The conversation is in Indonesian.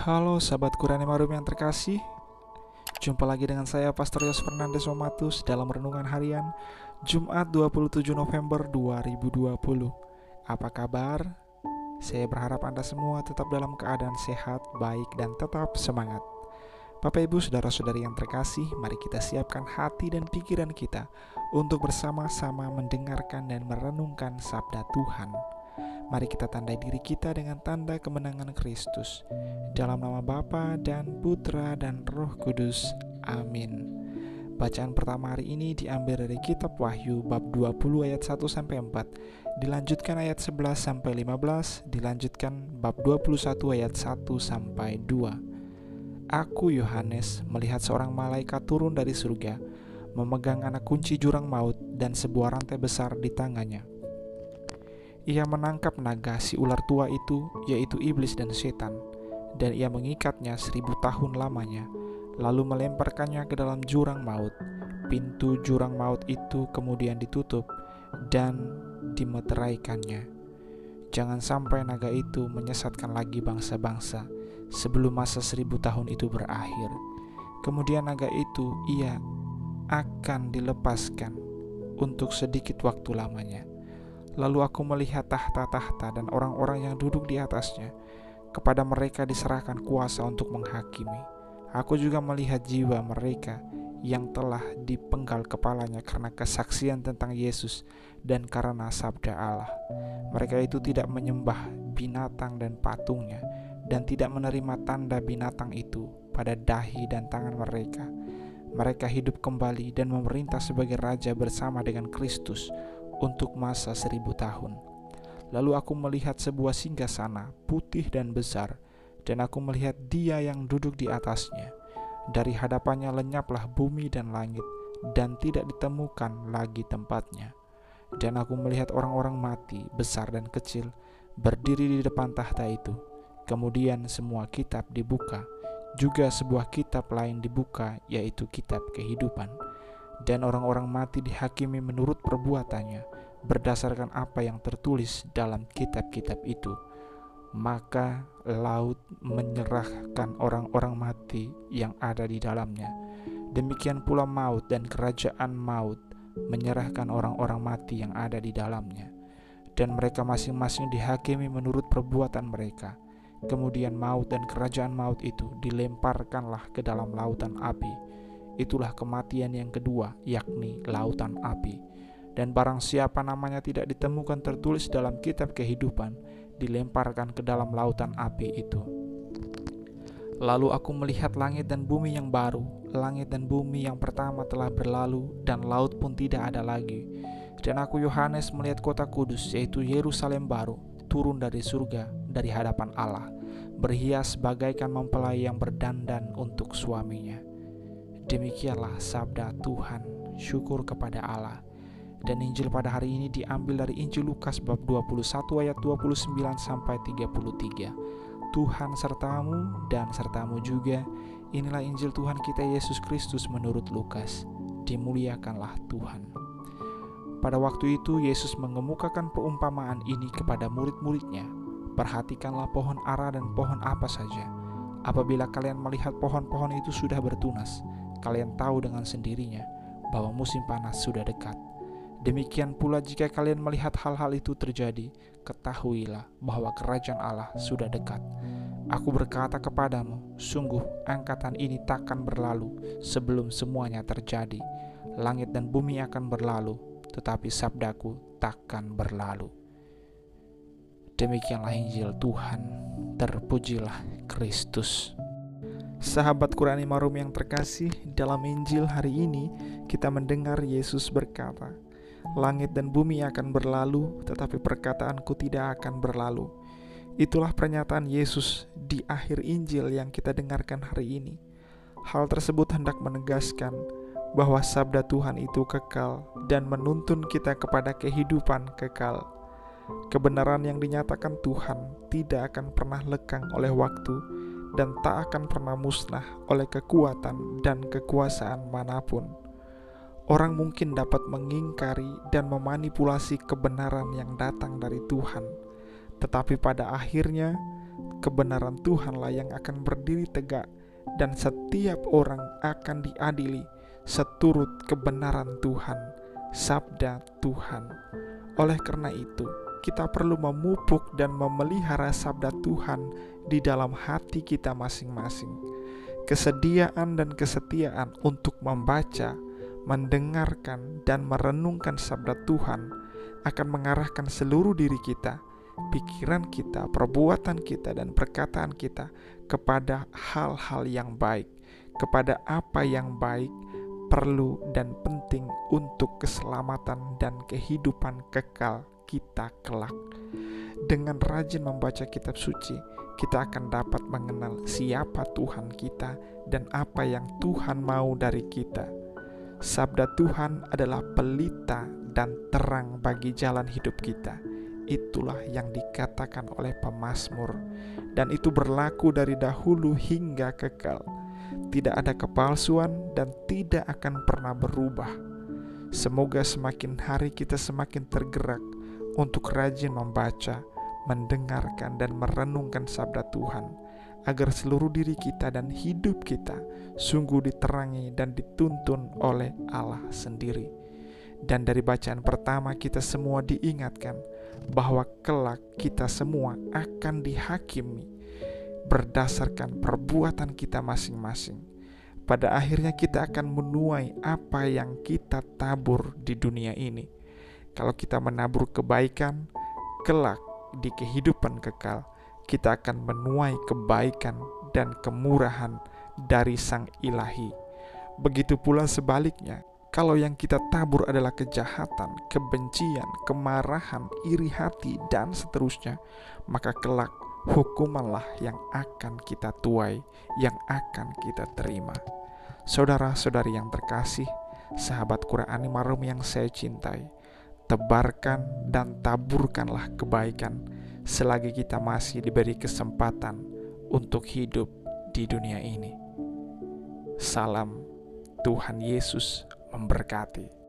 Halo sahabat Qurani Marum yang terkasih. Jumpa lagi dengan saya Pastor Yos Fernandes Omatus dalam Renungan Harian Jumat 27 November 2020. Apa kabar? Saya berharap Anda semua tetap dalam keadaan sehat, baik, dan tetap semangat. Bapak Ibu Saudara-saudari yang terkasih, mari kita siapkan hati dan pikiran kita untuk bersama-sama mendengarkan dan merenungkan sabda Tuhan. Mari kita tandai diri kita dengan tanda kemenangan Kristus. Dalam nama Bapa dan Putra dan Roh Kudus. Amin. Bacaan pertama hari ini diambil dari kitab Wahyu bab 20 ayat 1-4, dilanjutkan ayat 11-15, dilanjutkan bab 21 ayat 1-2. Aku Yohanes melihat seorang malaikat turun dari surga, memegang anak kunci jurang maut dan sebuah rantai besar di tangannya. Ia menangkap naga si ular tua itu, yaitu iblis dan setan, dan ia mengikatnya 1000 tahun lamanya, lalu melemparkannya ke dalam jurang maut. Pintu jurang maut itu kemudian ditutup dan dimeteraikannya. Jangan sampai naga itu menyesatkan lagi bangsa-bangsa sebelum masa 1000 tahun itu berakhir. Kemudian naga itu ia akan dilepaskan untuk sedikit waktu lamanya. Lalu aku melihat tahta-tahta dan orang-orang yang duduk di atasnya. Kepada mereka diserahkan kuasa untuk menghakimi. Aku juga melihat jiwa mereka yang telah dipenggal kepalanya karena kesaksian tentang Yesus dan karena sabda Allah. Mereka itu tidak menyembah binatang dan patungnya, dan tidak menerima tanda binatang itu pada dahi dan tangan mereka. Mereka hidup kembali dan memerintah sebagai raja bersama dengan Kristus untuk masa 1000 tahun. Lalu aku melihat sebuah singgasana putih dan besar, dan aku melihat Dia yang duduk di atasnya. Dari hadapannya lenyaplah bumi dan langit, dan tidak ditemukan lagi tempatnya. Dan aku melihat orang-orang mati, besar dan kecil, berdiri di depan tahta itu. Kemudian semua kitab dibuka. Juga sebuah kitab lain dibuka, yaitu kitab kehidupan. Dan orang-orang mati dihakimi menurut perbuatannya, berdasarkan apa yang tertulis dalam kitab-kitab itu. Maka laut menyerahkan orang-orang mati yang ada di dalamnya. Demikian pula maut dan kerajaan maut menyerahkan orang-orang mati yang ada di dalamnya. Dan mereka masing-masing dihakimi menurut perbuatan mereka. Kemudian maut dan kerajaan maut itu dilemparkanlah ke dalam lautan api. Itulah kematian yang kedua, yakni lautan api. Dan barang siapa namanya tidak ditemukan tertulis dalam kitab kehidupan, dilemparkan ke dalam lautan api itu. Lalu aku melihat langit dan bumi yang baru. Langit dan bumi yang pertama telah berlalu, dan laut pun tidak ada lagi. Dan aku Yohanes melihat kota kudus, yaitu Yerusalem baru, turun dari surga, dari hadapan Allah, berhias bagaikan mempelai yang berdandan untuk suaminya. Demikianlah sabda Tuhan. Syukur kepada Allah. Dan Injil pada hari ini diambil dari Injil Lukas bab 21 ayat 29-33. Tuhan sertamu dan sertamu juga. Inilah Injil Tuhan kita Yesus Kristus menurut Lukas. Dimuliakanlah Tuhan. Pada waktu itu Yesus mengemukakan perumpamaan ini kepada murid-muridnya. Perhatikanlah pohon ara dan pohon apa saja. Apabila kalian melihat pohon-pohon itu sudah bertunas, kalian tahu dengan sendirinya bahwa musim panas sudah dekat. Demikian pula jika kalian melihat hal-hal itu terjadi, ketahuilah bahwa kerajaan Allah sudah dekat. Aku berkata kepadamu, sungguh angkatan ini takkan berlalu sebelum semuanya terjadi. Langit dan bumi akan berlalu, tetapi sabdaku takkan berlalu. Demikianlah Injil Tuhan. Terpujilah Kristus. Sahabat Qurani Marum yang terkasih, dalam Injil hari ini kita mendengar Yesus berkata, langit dan bumi akan berlalu, tetapi perkataanku tidak akan berlalu. Itulah pernyataan Yesus di akhir Injil yang kita dengarkan hari ini. Hal tersebut hendak menegaskan bahwa sabda Tuhan itu kekal dan menuntun kita kepada kehidupan kekal. Kebenaran yang dinyatakan Tuhan tidak akan pernah lekang oleh waktu dan tak akan pernah musnah oleh kekuatan dan kekuasaan manapun. Orang mungkin dapat mengingkari dan memanipulasi kebenaran yang datang dari Tuhan, tetapi pada akhirnya Kebenaran Tuhanlah yang akan berdiri tegak, dan setiap orang akan diadili seturut kebenaran Tuhan, sabda Tuhan. Oleh karena itu, kita perlu memupuk dan memelihara sabda Tuhan di dalam hati kita masing-masing. Kesediaan dan kesetiaan untuk membaca, mendengarkan, dan merenungkan sabda Tuhan akan mengarahkan seluruh diri kita, pikiran kita, perbuatan kita, dan perkataan kita kepada hal-hal yang baik, kepada apa yang baik, perlu, dan penting untuk keselamatan dan kehidupan kekal kita kelak. Dengan rajin membaca kitab suci, kita akan dapat mengenal siapa Tuhan kita dan apa yang Tuhan mau dari kita. Sabda Tuhan adalah pelita dan terang bagi jalan hidup kita. Itulah yang dikatakan oleh pemazmur, dan itu berlaku dari dahulu hingga kekal. Tidak ada kepalsuan dan tidak akan pernah berubah. Semoga semakin hari kita semakin tergerak untuk rajin membaca, mendengarkan, dan merenungkan sabda Tuhan, agar seluruh diri kita dan hidup kita sungguh diterangi dan dituntun oleh Allah sendiri. Dan dari bacaan pertama kita semua diingatkan bahwa kelak kita semua akan dihakimi berdasarkan perbuatan kita masing-masing. Pada akhirnya kita akan menuai apa yang kita tabur di dunia ini. Kalau kita menabur kebaikan, kelak di kehidupan kekal kita akan menuai kebaikan dan kemurahan dari Sang Ilahi. Begitu pula sebaliknya, kalau yang kita tabur adalah kejahatan, kebencian, kemarahan, iri hati, dan seterusnya, maka kelak hukumanlah yang akan kita tuai, yang akan kita terima. Saudara-saudari yang terkasih, sahabat Qur'ani Marum yang saya cintai, tebarkan dan taburkanlah kebaikan selagi kita masih diberi kesempatan untuk hidup di dunia ini. Salam, Tuhan Yesus memberkati.